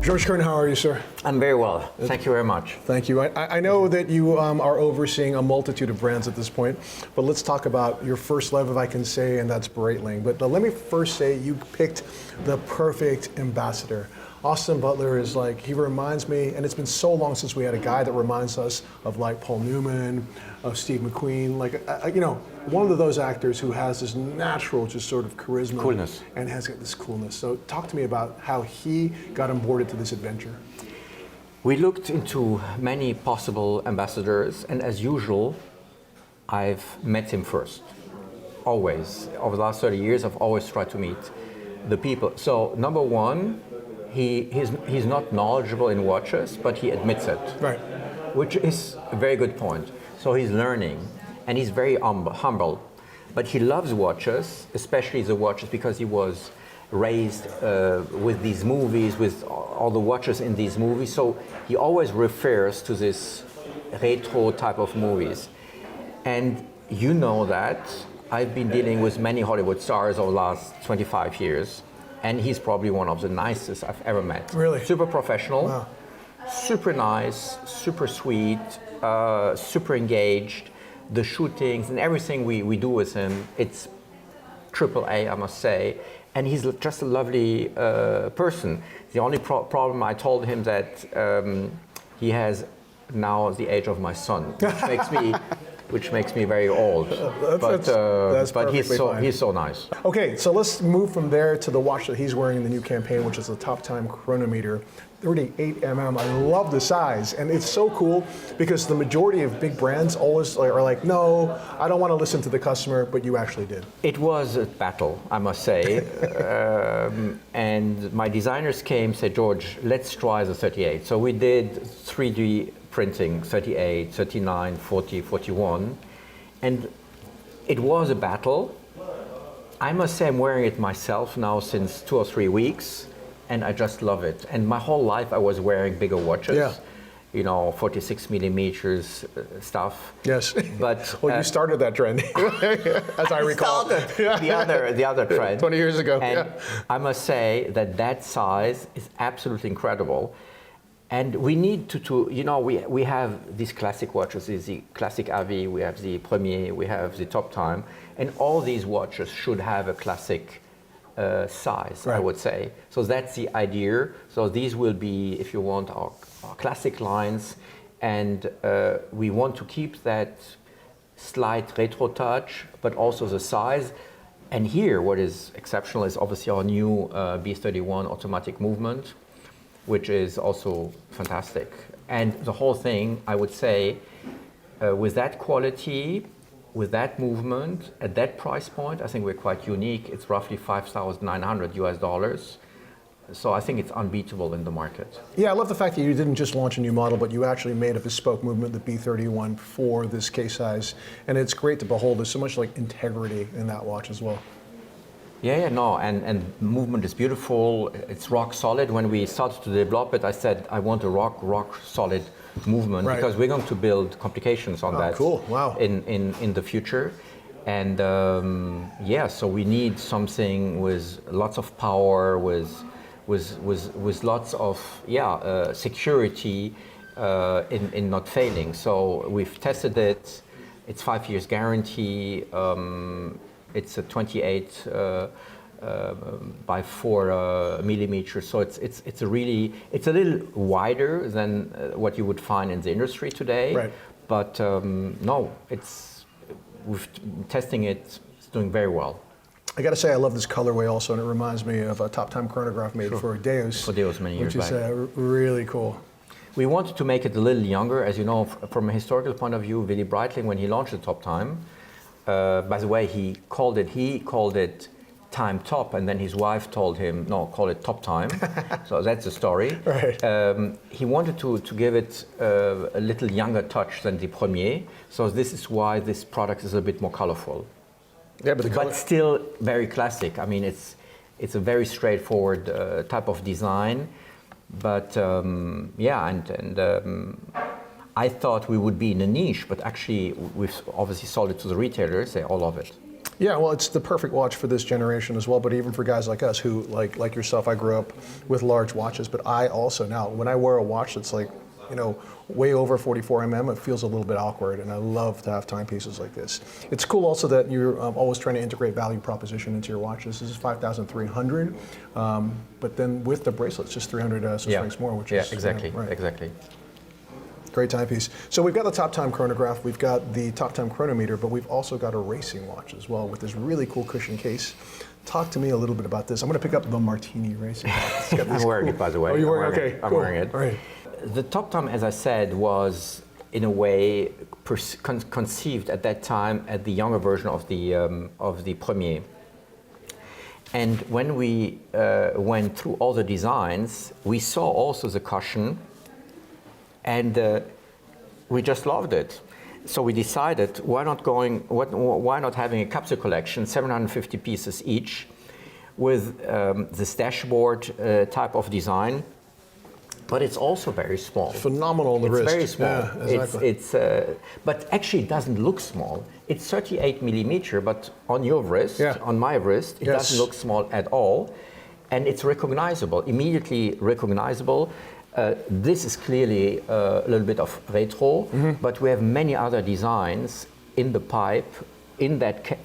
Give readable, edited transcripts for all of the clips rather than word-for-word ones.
Georges Kern, how are you, sir? I'm very well. Thank you very much. Thank you. I know that you are overseeing a multitude of brands at this point, but let's talk about your first love, if I can say, and that's Breitling. But let me first say you picked the perfect ambassador. Austin Butler is like, he reminds me, and it's been so long since we had a guy that reminds us of like Paul Newman, of Steve McQueen, like, you know, one of those actors who has this natural just sort of charisma. Coolness. And has got this coolness. So talk to me about how he got onboarded to this adventure. We looked into many possible ambassadors, and as usual, I've met him first. Always. Over the last 30 years, I've always tried to meet the people. So number one, he's not knowledgeable in watches, but he admits it. Right. Which is a very good point. So he's learning, and he's very humble. But he loves watches, especially the watches, because he was raised with these movies, with all the watches in these movies. So he always refers to this retro type of movies. And you know that I've been dealing with many Hollywood stars over the last 25 years. And he's probably one of the nicest I've ever met. Really? Super professional, wow. Super nice, super sweet, super engaged. The shootings and everything we do with him, it's AAA, I must say. And he's just a lovely person. The only problem, I told him that he has now the age of my son, which makes me very old. But he's so nice. Okay, so let's move from there to the watch that he's wearing in the new campaign, which is the Top Time chronometer, 38 mm. I love the size, and it's so cool because the majority of big brands always are like, no, I don't want to listen to the customer, but you actually did. It was a battle, I must say. And my designers came, said, George, let's try the 38. So we did 3D printing, 38, 39, 40, 41. And it was a battle. I must say I'm wearing it myself now since 2 or 3 weeks, and I just love it. And my whole life I was wearing bigger watches. Yeah. You know, 46 millimeters stuff. Yes. But well, you started that trend, as I recall. The other trend. 20 years ago. And yeah. I must say that size is absolutely incredible. And we need to you know, we have these classic watches, the classic Avi, we have the Premier, we have the Top Time, and all these watches should have a classic size, right. I would say. So that's the idea. So these will be, if you want, our classic lines, and we want to keep that slight retro touch, but also the size. And here, what is exceptional is obviously our new B31 automatic movement, which is also fantastic. And the whole thing, I would say, with that quality, with that movement, at that price point, I think we're quite unique. It's roughly $5,900 US. So I think it's unbeatable in the market. Yeah, I love the fact that you didn't just launch a new model, but you actually made a bespoke movement, the B31, for this case size. And it's great to behold. There's so much like integrity in that watch as well. Yeah, no, and movement is beautiful. It's rock solid. When we started to develop it, I said I want a rock solid movement, right. Because we're going to build complications on that. Cool! Wow. In the future, and yeah, so we need something with lots of power, with lots of security in not failing. So we've tested it. It's 5 years guarantee. It's a 28 by 4 millimeters, so it's a little wider than what you would find in the industry today. Right. But no, we're testing it. It's doing very well. I got to say, I love this colorway also, and it reminds me of a Top Time chronograph made for Deus. For Deus many years back. Which is really cool. We wanted to make it a little younger, as you know, from a historical point of view. Willy Breitling, when he launched the Top Time. By the way, he called it Time Top, and then his wife told him, no, call it Top Time. So that's the story. Right. He wanted to give it a little younger touch than the Premier. So this is why this product is a bit more colorful. Yeah, but still very classic. I mean, it's a very straightforward type of design. But yeah, and I thought we would be in a niche, but actually we've obviously sold it to the retailers. They all love it. Yeah, well, it's the perfect watch for this generation as well, but even for guys like us who, like yourself, I grew up with large watches, but I also now, when I wear a watch that's like, way over 44 mm, it feels a little bit awkward, and I love to have timepieces like this. It's cool also that you're always trying to integrate value proposition into your watches. This is 5,300, but then with the bracelets, just 300 Swiss francs more, which is exactly, right. exactly. Great timepiece. So we've got the Top Time chronograph, we've got the Top Time chronometer, but we've also got a racing watch as well with this really cool cushion case. Talk to me a little bit about this. I'm going to pick up the Martini racing watch. I'm wearing it, by the way. Oh, you're wearing it? Okay, I'm cool. wearing it. All right. The Top Time, as I said, was in a way conceived at that time at the younger version of the Premier. And when we went through all the designs, we saw also the cushion, and we just loved it. So we decided, why not having a capsule collection, 750 pieces each, with this dashboard type of design. But it's also very small. Phenomenal on the wrist. It's very small. Yeah, exactly. But actually it doesn't look small. It's 38 millimeter, but on your wrist, on my wrist, it doesn't look small at all. And it's recognizable, immediately recognizable. This is clearly a little bit of retro, but we have many other designs in the pipe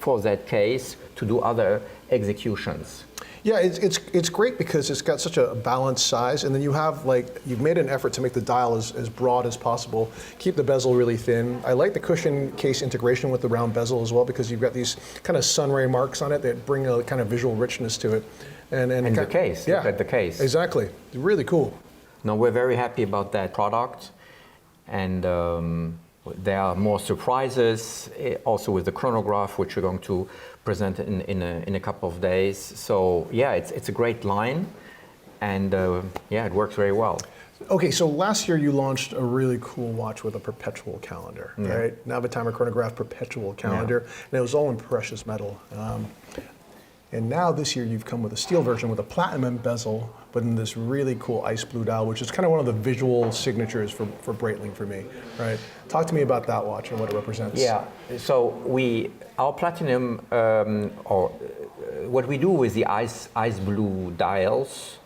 for that case to do other executions. Yeah, it's great because it's got such a balanced size, and then you've made an effort to make the dial as broad as possible, keep the bezel really thin. I like the cushion case integration with the round bezel as well, because you've got these kind of sunray marks on it that bring a kind of visual richness to it. And the case, look at the case. Exactly, really cool. No, we're very happy about that product, and there are more surprises also with the chronograph, which we're going to present in a couple of days. So yeah, it's a great line, and it works very well. Okay, so last year you launched a really cool watch with a perpetual calendar, right? Navitimer chronograph perpetual calendar, and it was all in precious metal. And now this year you've come with a steel version with a platinum bezel, but in this really cool ice blue dial, which is kind of one of the visual signatures for Breitling for me, right? Talk to me about that watch and what it represents. Yeah, so our platinum, what we do with the ice blue dials,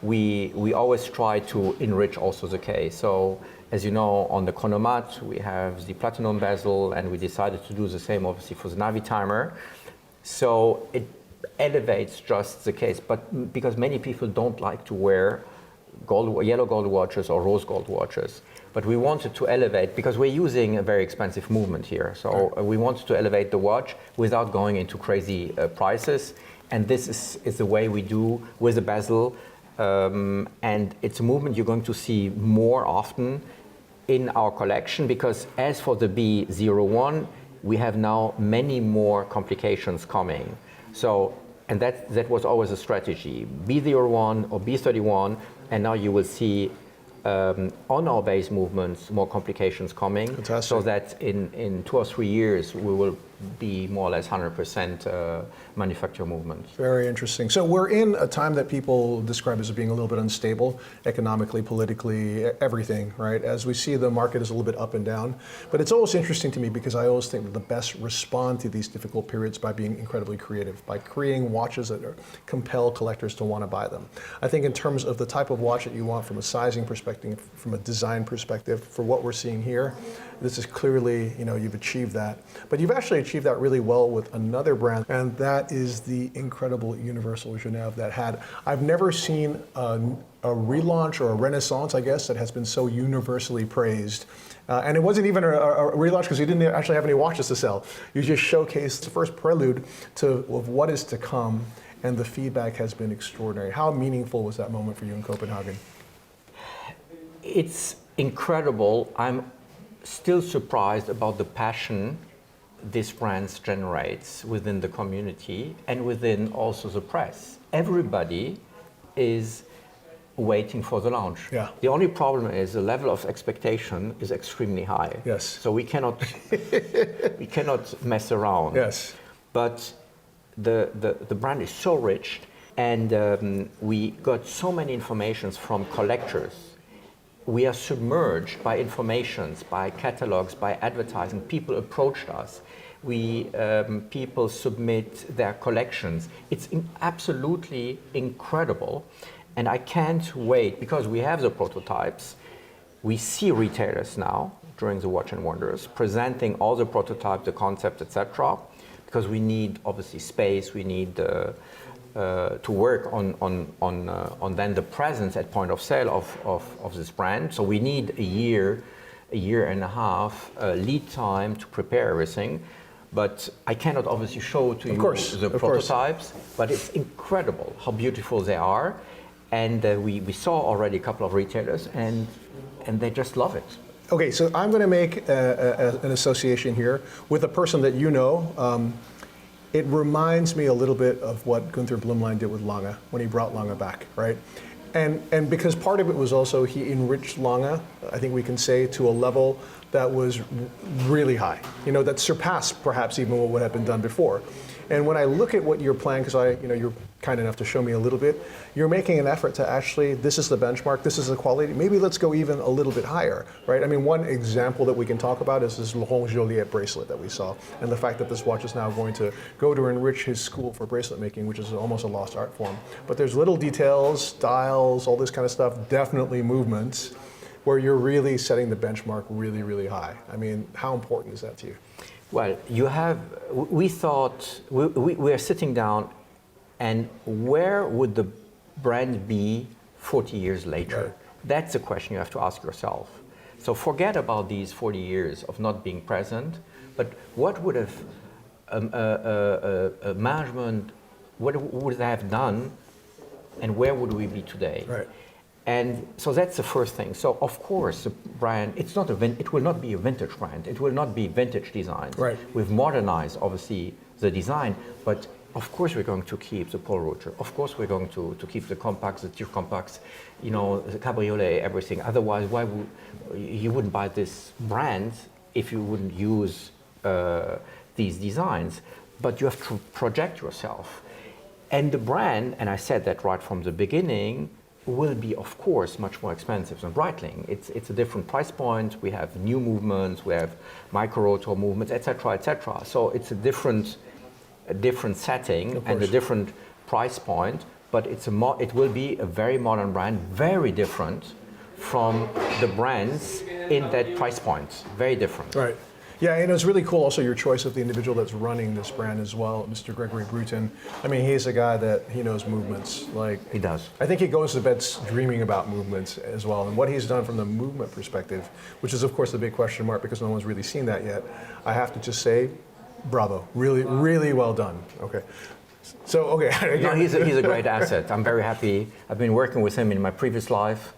we always try to enrich also the case. So as you know, on the chronomat, we have the platinum bezel, and we decided to do the same obviously for the Navitimer. So it elevates just the case, but because many people don't like to wear yellow gold watches or rose gold watches, but we wanted to elevate because we're using a very expensive movement here. So we wanted to elevate the watch without going into crazy prices, and this is the way we do with the bezel, and it's a movement you're going to see more often in our collection, because as for the B01, we have now many more complications coming. So, and that was always a strategy, B01 or B31, and now you will see on our base movements more complications coming. Fantastic. So that in 2 or 3 years we will be more or less 100% manufacture movement. Very interesting. So we're in a time that people describe as being a little bit unstable, economically, politically, everything, right? As we see, the market is a little bit up and down. But it's always interesting to me because I always think that the best respond to these difficult periods by being incredibly creative, by creating watches that compel collectors to want to buy them. I think in terms of the type of watch that you want from a sizing perspective, from a design perspective, for what we're seeing here, this is clearly, you've achieved that. But you've actually achieved that really well with another brand, and that is the incredible Universal Geneve I've never seen a relaunch or a renaissance, I guess, that has been so universally praised. And it wasn't even a relaunch because you didn't actually have any watches to sell. You just showcased the first prelude of what is to come, and the feedback has been extraordinary. How meaningful was that moment for you in Copenhagen? It's incredible. I'm still surprised about the passion this brand generates within the community and within also the press. Everybody is waiting for the launch. Yeah. The only problem is the level of expectation is extremely high. Yes. So we cannot mess around. Yes. But the brand is so rich, and we got so many informations from collectors. We are submerged by informations, by catalogs, by advertising. People approached us. people submit their collections. It's absolutely incredible, and I can't wait because we have the prototypes. We see retailers now during the Watch and Wonders presenting all the prototypes, the concept, etc. Because we need obviously space. We need to work on then the presence at point of sale of this brand. So we need a year and a half lead time to prepare everything. But I cannot obviously show to you the prototypes, but it's incredible how beautiful they are. And we saw already a couple of retailers, and they just love it. Okay, so I'm going to make an association here with a person that you know. It reminds me a little bit of what Gunther Blumlein did with Lange when he brought Lange back, right? And because part of it was also he enriched Lange, I think we can say, to a level that was really high, that surpassed perhaps even what would have been done before. And when I look at what you're planning, because you're kind enough to show me a little bit, you're making an effort to actually, this is the benchmark, this is the quality, maybe let's go even a little bit higher, right? I mean, one example that we can talk about is this Laurent Joliet bracelet that we saw, and the fact that this watch is now going to go to enrich his school for bracelet making, which is almost a lost art form. But there's little details, styles, all this kind of stuff, definitely movements, where you're really setting the benchmark really, really high. I mean, how important is that to you? Well, we thought, we are sitting down, and where would the brand be 40 years later? Right. That's a question you have to ask yourself. So forget about these 40 years of not being present, but what would have management, what would they have done, and where would we be today? Right. And so that's the first thing. So of course, the brand, it will not be a vintage brand. It will not be vintage designs. Right. We've modernized, obviously, the design, but of course we're going to keep the Paul Roger. Of course we're going to keep the compacts, the tier compacts, the cabriolet, everything. Otherwise, you wouldn't buy this brand if you wouldn't use these designs. But you have to project yourself. And the brand, and I said that right from the beginning, will be, of course, much more expensive than Breitling. It's a different price point. We have new movements, we have micro-rotor movements, etc., etc. So it's a different setting and a different price point. But it will be a very modern brand, very different from the brands in that price point. Very different. Right. Yeah, and it's really cool also your choice of the individual that's running this brand as well, Mr. Gregory Bruton. I mean, he's a guy that he knows movements. He does. I think he goes to bed dreaming about movements as well. And what he's done from the movement perspective, which is of course the big question mark because no one's really seen that yet, I have to just say, bravo. Really, really well done. Okay. So, okay. No, he's a great asset. I'm very happy. I've been working with him in my previous life.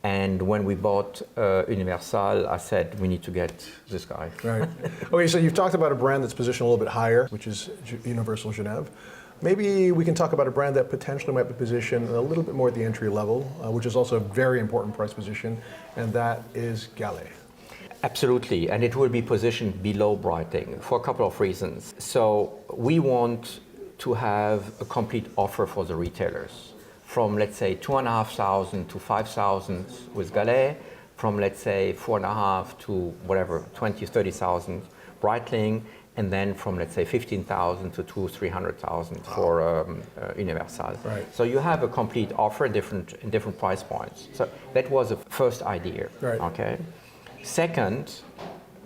And when we bought Universal, I said, we need to get this guy. Right. Okay, so you've talked about a brand that's positioned a little bit higher, which is Universal Geneve. Maybe we can talk about a brand that potentially might be positioned a little bit more at the entry level, which is also a very important price position, and that is Gallet. Absolutely, and it will be positioned below Breitling for a couple of reasons. So we want to have a complete offer for the retailers. From let's say 2,500 to 5,000 with Gallet, from let's say 4,500 to whatever 20,000, 30,000 Breitling, and then from let's say 15,000 to 200,000, 300,000 for Universal. Right. So you have a complete offer in different price points. So that was the first idea. Right. Okay. Second,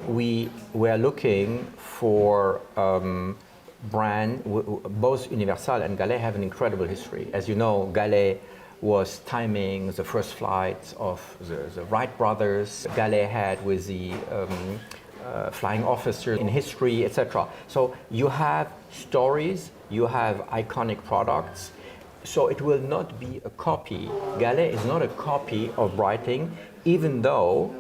we were looking for brand, both Universal and Gallet have an incredible history. As you know, Gallet was timing the first flight of the Wright brothers. Gallet had with the flying officer in history, etc. So you have stories, you have iconic products. So it will not be a copy. Gallet is not a copy of Breitling, even though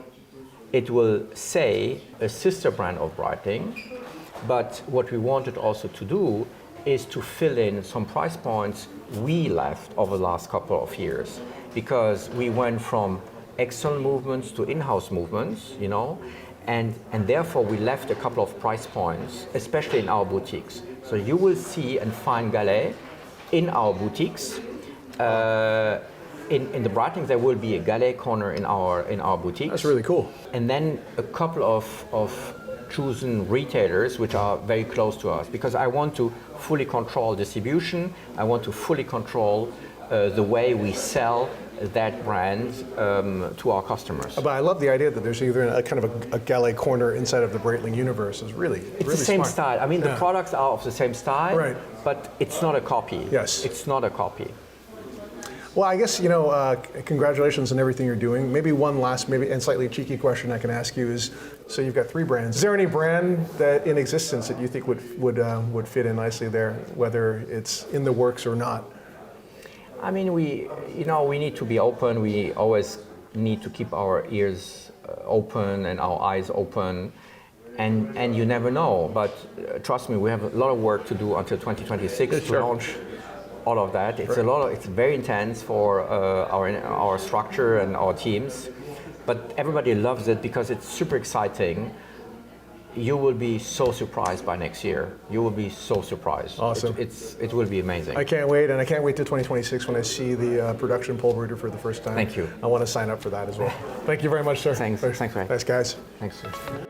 it will say a sister brand of Breitling. But what we wanted also to do is to fill in some price points we left over the last couple of years, because we went from external movements to in-house movements, and therefore we left a couple of price points, especially in our boutiques. So you will see and find Gallet in our boutiques. In the Breitling, there will be a Gallet corner in our boutiques. That's really cool. And then a couple of chosen retailers which are very close to us, because I want to fully control distribution. I want to fully control the way we sell that brand to our customers. But I love the idea that there's either a kind of a Gallet corner inside of the Breitling universe. Is really It's really the same smart. style. I mean, the products are of the same style, Right. but it's not a copy. Yes. It's not a copy. Well, I guess, congratulations on everything you're doing. Maybe one last, maybe and slightly cheeky question I can ask you is, so you've got 3 brands. Is there any brand that in existence that you think would fit in nicely there, whether it's in the works or not? I mean, we need to be open. We always need to keep our ears open and our eyes open, and you never know. But trust me, we have a lot of work to do until 2026 to launch all of that. It's it's very intense for our structure and our teams, but everybody loves it because it's super exciting. You will be so surprised by next year. You will be so surprised. Awesome. It will be amazing. I can't wait, and I can't wait till 2026 when I see the production pole reader for the first time. Thank you. I want to sign up for that as well. Thank you very much, sir. Thanks. Thanks, Ray. Thanks, guys. Thanks. Sir.